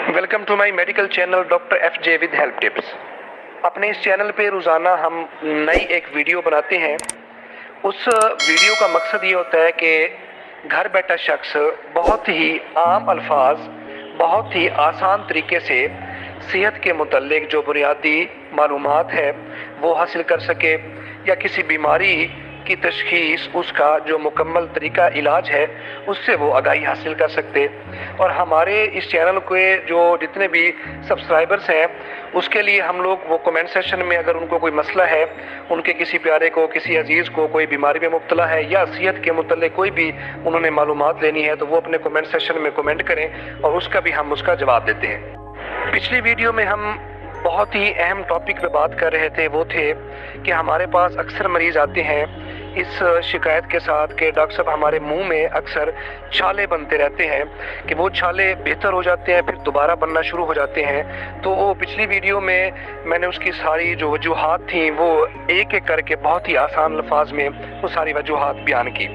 Welcome to my medical channel doctor FJ with help tips. अपने इस channel पे रोज़ाना हम नई एक वीडियो बनाते हैं। उस वीडियो का मकसद ये होता है कि घर बैठा शख्स बहुत ही आम अल्फाज, बहुत ही आसान तरीके से सेहत के मुतल्लिक जो बुनियादी मालूमात है वो हासिल कर सके, या किसी बीमारी की तशखीस, उसका जो मुकम्मल तरीका इलाज है उससे वो आगाही हासिल कर सकते। और हमारे इस चैनल के जो जितने भी सब्सक्राइबर्स हैं उसके लिए हम लोग वो कमेंट सेक्शन में, अगर उनको कोई मसला है, उनके किसी प्यारे को, किसी अजीज़ को कोई बीमारी में मुब्तला है या सेहत के मुतल्लिक कोई भी उन्होंने मालूमात लेनी है, तो वो अपने कमेंट सेक्शन में कमेंट करें और उसका भी हम उसका जवाब देते हैं। पिछली वीडियो में हम बहुत ही अहम टॉपिक पे बात कर रहे थे, वो थे कि हमारे पास अक्सर मरीज़ आते हैं इस शिकायत के साथ कि डॉक्टर साहब हमारे मुंह में अक्सर छाले बनते रहते हैं, कि वो छाले बेहतर हो जाते हैं फिर दोबारा बनना शुरू हो जाते हैं। तो वो पिछली वीडियो में मैंने उसकी सारी जो वजूहात थी वो एक एक करके बहुत ही आसान अल्फाज में वो सारी वजूहात बयान की।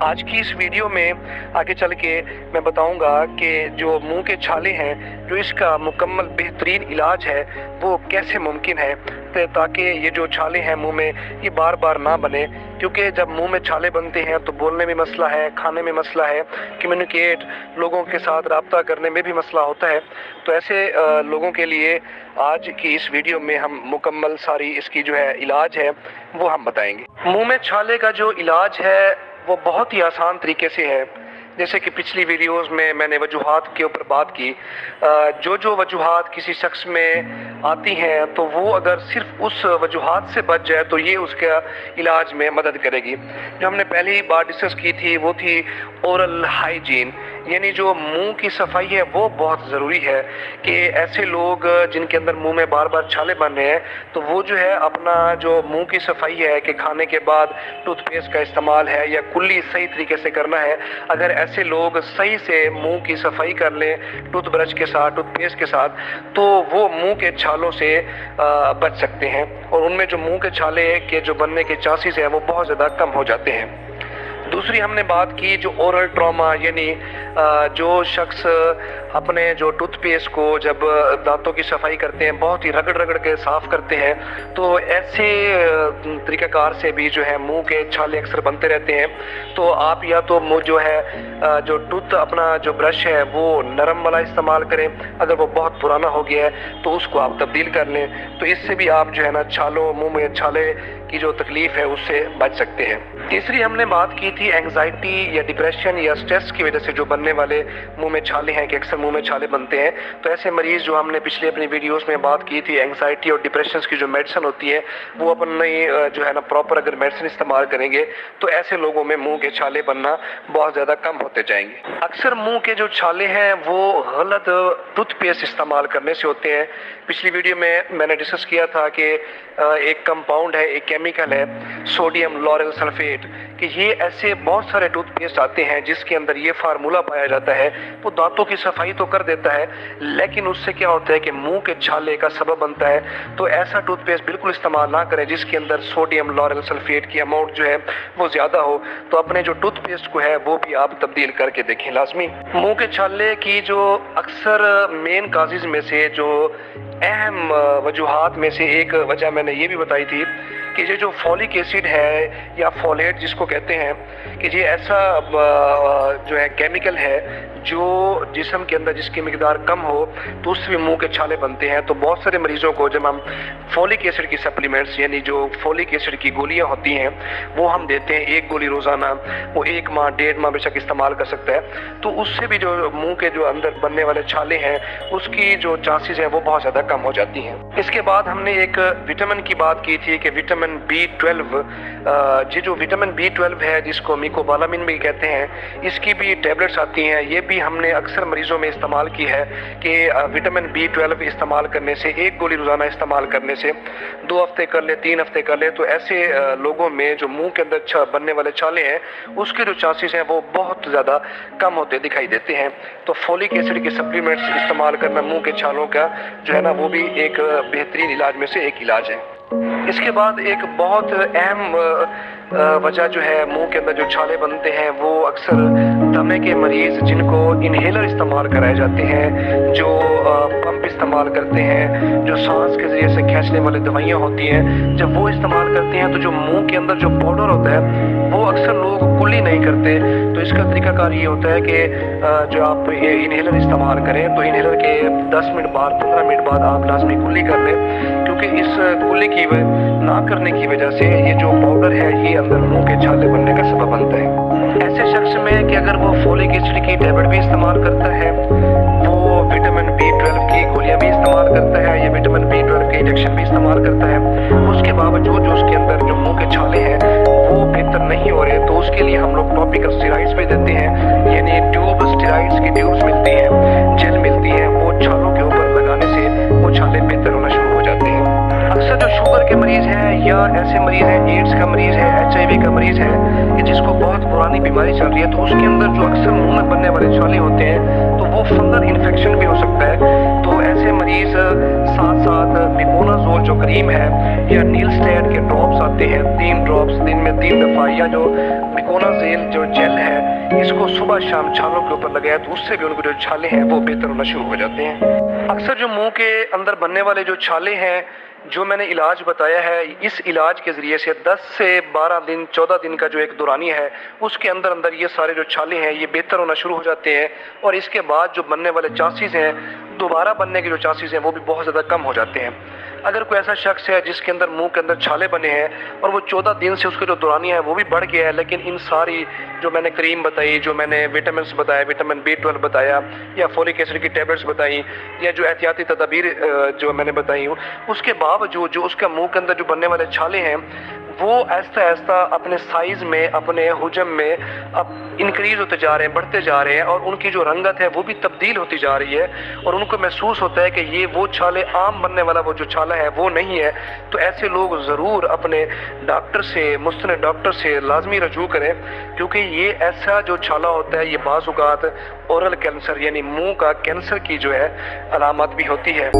आज की इस वीडियो में आगे चल के मैं बताऊंगा कि जो मुंह के छाले हैं, जो इसका मुकम्मल बेहतरीन इलाज है वो कैसे मुमकिन है, ताकि ये जो छाले हैं मुंह में ये बार बार ना बने। क्योंकि जब मुंह में छाले बनते हैं तो बोलने में मसला है, खाने में मसला है, कम्युनिकेट लोगों के साथ रब्ता करने में भी मसला होता है। तो ऐसे लोगों के लिए आज की इस वीडियो में हम मुकम्मल सारी इसकी जो है इलाज है वो हम बताएंगे। मुंह में छाले का जो इलाज है वो बहुत ही आसान तरीके से है। जैसे कि पिछली वीडियोस में मैंने वजूहात के ऊपर बात की, जो वजूहात किसी शख्स में आती हैं तो वो अगर सिर्फ उस वजूहात से बच जाए तो ये उसका इलाज में मदद करेगी। जो हमने पहली बार डिस्कस की थी वो थी ओरल हाइजीन, यानी जो मुंह की सफाई है वो बहुत ज़रूरी है। कि ऐसे लोग जिनके अंदर मुंह में बार बार छाले बन रहे हैं तो वो जो है अपना जो मुंह की सफाई है कि खाने के बाद टूथपेस्ट का इस्तेमाल है या कुल्ली सही तरीके से करना है, अगर ऐसे लोग सही से मुंह की सफाई कर लें टूथब्रश के साथ, टूथपेस्ट के साथ, तो वो मुंह के छालों से बच सकते हैं और उनमें जो मुंह के छाले के जो बनने के चांसेस हैं वो बहुत ज़्यादा कम हो जाते हैं। दूसरी हमने बात की जो ओरल ट्रॉमा, यानी जो शख्स अपने जो टूथपेस्ट को जब दांतों की सफाई करते हैं बहुत ही रगड़ रगड़ के साफ़ करते हैं, तो ऐसे तरीक़ाकार से भी जो है मुंह के छाले अक्सर बनते रहते हैं। तो आप या तो मुंह जो है जो टूथ अपना जो ब्रश है वो नरम वाला इस्तेमाल करें, अगर वो बहुत पुराना हो गया है तो उसको आप तब्दील कर लें, तो इससे भी आप जो है ना छालों, मुंह में छाले की जो तकलीफ़ है उससे बच सकते हैं। तीसरी हमने बात की थी एंग्जाइटी या डिप्रेशन या स्ट्रेस की वजह से जो बनने वाले मुंह में छाले हैं, कि अक्सर मुंह में छाले बनते हैं। तो ऐसे मरीज़ जो हमने पिछले अपनी वीडियोस में बात की थी, एंग्जाइटी और डिप्रेशन की जो मेडिसिन होती है वो अपने जो है ना प्रॉपर अगर मेडिसिन इस्तेमाल करेंगे तो ऐसे लोगों में मुंह के छाले बनना बहुत ज़्यादा कम होते जाएंगे। अक्सर मुंह के जो छाले हैं वो गलत टूथपेस्ट इस्तेमाल करने से होते हैं। पिछली वीडियो में मैंने डिस्कस किया था कि एक कंपाउंड है, एक केमिकल है सोडियम लॉरेल सल्फेट, कि ये ऐसे बहुत सारे टूथपेस्ट आते हैं जिसके अंदर ये फार्मूला पाया जाता है। वो दांतों की सफाई तो कर देता है लेकिन उससे क्या होता है कि मुंह के छाले का सबब बनता है। तो ऐसा टूथपेस्ट बिल्कुल इस्तेमाल ना करें जिसके अंदर सोडियम लॉरेल सल्फेट की अमाउंट जो है वो ज़्यादा हो। तो अपने जो टूथपेस्ट को है वो भी आप तब्दील करके देखें लाजमी। मुंह के छाले की जो अक्सर मेन काजेज़ में से जो अहम वजूहात में से एक वजह मैंने ये भी बताई थी कि ये जो फॉलिक एसिड है या फॉलेट जिसको कहते हैं, कि ये ऐसा जो है केमिकल है जो जिस्म के अंदर जिसकी मिकदार कम हो तो उससे भी मुंह के छाले बनते हैं। तो बहुत सारे मरीज़ों को जब हम फॉलिक एसिड की सप्लीमेंट्स, यानी जो फॉलिक एसिड की गोलियां होती हैं वो हम देते हैं, एक गोली रोज़ाना, वो 1 माह 1.5 माह बेशक इस्तेमाल कर सकता है, तो उससे भी जो मुँह के जो अंदर बनने वाले छाले हैं उसकी जो चांसेस हैं वो बहुत ज़्यादा कम हो जाती हैं। इसके बाद हमने एक विटामिन की बात की थी कि विटामिन B12, ये जो विटामिन B12 है जिसको मिकोबालामिन भी कहते हैं, इसकी भी टैबलेट्स आती हैं। ये भी हमने अक्सर मरीज़ों में इस्तेमाल की है कि विटामिन B12 इस्तेमाल करने से, एक गोली रोज़ाना इस्तेमाल करने से 2 हफ्ते कर ले, 3 हफ्ते कर ले, तो ऐसे लोगों में जो मुंह के अंदर बनने वाले छाले हैं उसके जो चांसेस हैं वो बहुत ज़्यादा कम होते दिखाई देते हैं। तो फॉलिक एसिड के सप्लीमेंट्स इस्तेमाल करना मुंह के छालों का जो है ना वो भी एक बेहतरीन इलाज में से एक इलाज है। इसके बाद एक बहुत अहम वजह जो है मुंह के अंदर जो छाले बनते हैं वो अक्सर दमे के मरीज़ जिनको इन्हेलर इस्तेमाल कराए जाते हैं, जो इस्तेमाल करते हैं, जो सांस के ज़रिए से खींचने वाली दवाइयाँ होती हैं, जब वो इस्तेमाल करते हैं तो जो मुंह के अंदर जो पाउडर होता है वो अक्सर लोग कुल्ली नहीं करते। तो इसका तरीकाकार ये होता है कि जो आप ये इन्हेलर इस्तेमाल करें तो इन्हेलर के 10 मिनट बाद 15 मिनट बाद आप लाजमी कुल्ली कर लें, क्योंकि इस कुल्ली की ना करने की वजह से ये जो पाउडर है ये अंदर मुंह के छाले बनने का सबब बनता है। ऐसे शख्स में कि अगर वो फोलिक एसिड की टैबलेट भी इस्तेमाल करता है, वो विटामिन B12 की गोलियां भी इस्तेमाल करता है या विटामिन B12 के इंजेक्शन भी इस्तेमाल करता है, उसके बावजूद जो उसके अंदर जो मुंह के छाले हैं वो बेहतर नहीं हो रहे, तो उसके लिए हम लोग टॉपिकल स्टेरॉइड्स भी देते हैं, यानी ट्यूब स्टेरॉइड्स की ट्यूब्स मिलती हैं, जेल मिलती है, वो छालों के ऊपर लगाने से वो छाले बेहतर होना शुरू हो जाते हैं। अक्सर जो शुगर के मरीज़ हैं या ऐसे मरीज़ हैं, एड्स का मरीज़ है, HIV का मरीज़ है कि जिसको बहुत पुरानी बीमारी चल रही है, तो उसके अंदर जो अक्सर मुंह में बनने वाले छाले होते हैं तो वो फंगल इन्फेक्शन भी हो सकता है। तो ऐसे मरीज़ साथ साथ मिकोनाजोल जो क्रीम है या नीलस्टेड के ड्रॉप्स आते हैं, 3 ड्रॉप्स दिन में 3 दफ़ा, या जो मिकोनाजेल जो जेल है इसको सुबह शाम छालों के ऊपर लगाया तो उससे भी उनको जो छाले हैं वो बेहतर होना शुरू हो जाते हैं। अक्सर जो मुंह के अंदर बनने वाले जो छाले हैं, जो मैंने इलाज बताया है, इस इलाज के ज़रिए से 10 से 12 दिन 14 दिन का जो एक दौरानी है उसके अंदर अंदर ये सारे जो छाले हैं ये बेहतर होना शुरू हो जाते हैं, और इसके बाद जो बनने वाले चांसेस हैं, दोबारा बनने के जो चांसेस हैं वो भी बहुत ज़्यादा कम हो जाते हैं। अगर कोई ऐसा शख्स है जिसके अंदर मुंह के अंदर छाले बने हैं और वो 14 दिन से उसके जो दौरानिया है वो भी बढ़ गया है, लेकिन इन सारी जो मैंने क्रीम बताई, जो मैंने विटामिन बताया, विटामिन B12 बताया या फोलिक एसिड की टैबलेट्स बताई या जो एहतियाती तदाबीर जो मैंने बताई हूँ, उसके बावजूद जो उसका मुंह के अंदर जो बनने वाले छाले हैं वो ऐसा ऐसा अपने साइज़ में, अपने हुजम में अब इंक्रीज़ होते जा रहे हैं, बढ़ते जा रहे हैं, और उनकी जो रंगत है वो भी तब्दील होती जा रही है, और उनको महसूस होता है कि ये वो छाले आम बनने वाला वो जो छाला है वो नहीं है। तो ऐसे लोग ज़रूर अपने डॉक्टर से, मुस्तनद डॉक्टर से लाजमी रजू करें, क्योंकि ये ऐसा जो छाला होता है ये बाज़ औक़ात ओरल कैंसर यानी मुंह का कैंसर की जो है अलामत भी होती है।